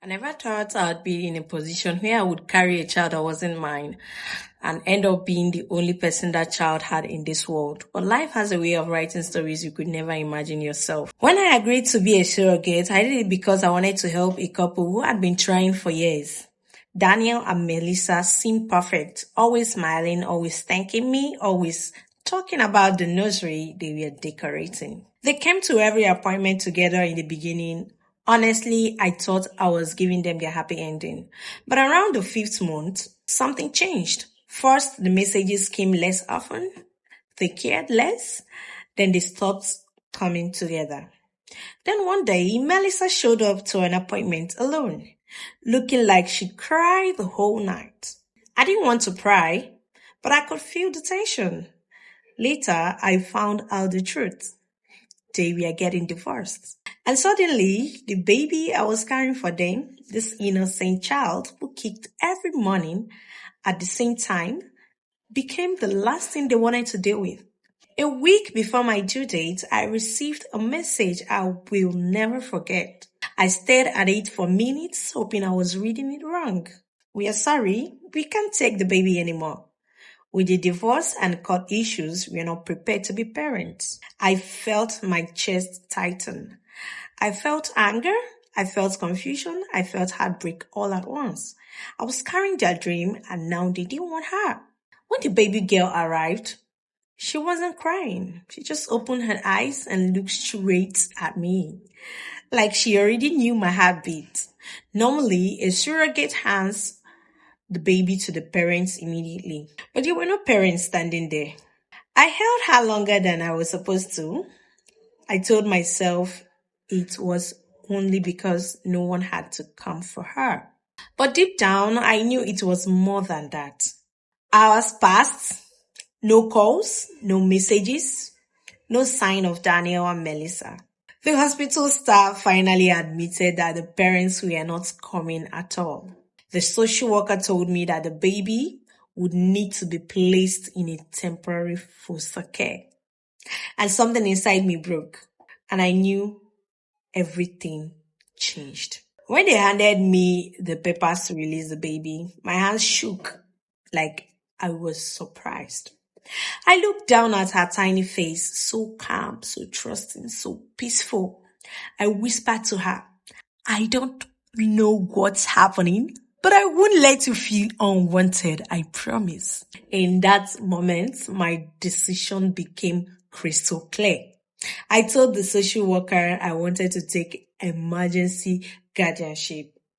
I never thought I'd be in a position where I would carry a child that wasn't mine and end up being the only person that child had in this world. But life has a way of writing stories you could never imagine yourself. When I agreed to be a surrogate, I did it because I wanted to help a couple who had been trying for years. Daniel and Melissa seemed perfect, always smiling, always thanking me, always talking about the nursery they were decorating. They came to every appointment together in the beginning. Honestly, I thought I was giving them their happy ending. But around the 5th month, something changed. First, the messages came less often. They cared less. Then they stopped coming together. Then one day, Melissa showed up to an appointment alone, looking like she'd cried the whole night. I didn't want to pry, but I could feel the tension. Later, I found out the truth. They were getting divorced. And suddenly, the baby I was carrying for them, this innocent child who kicked every morning at the same time, became the last thing they wanted to deal with. A week before my due date, I received a message I will never forget. I stared at it for minutes, hoping I was reading it wrong. We are sorry, we can't take the baby anymore. With the divorce and court issues, we are not prepared to be parents. I felt my chest tighten. I felt anger, I felt confusion, I felt heartbreak all at once. I was carrying their dream and now they didn't want her. When the baby girl arrived, she wasn't crying. She just opened her eyes and looked straight at me, like she already knew my heartbeat. Normally, a surrogate hands the baby to the parents immediately, but there were no parents standing there. I held her longer than I was supposed to. I told myself it was only because no one had to come for her. But deep down, I knew it was more than that. Hours passed, no calls, no messages, no sign of Daniel and Melissa. The hospital staff finally admitted that the parents were not coming at all. The social worker told me that the baby would need to be placed in a temporary foster care. And something inside me broke. And I knew everything changed. When they handed me the papers to release the baby, my hands shook like I was surprised. I looked down at her tiny face, so calm, so trusting, so peaceful. I whispered to her, I don't know what's happening, but I won't let you feel unwanted, I promise. In that moment, my decision became crystal clear. I told the social worker I wanted to take emergency guardianship.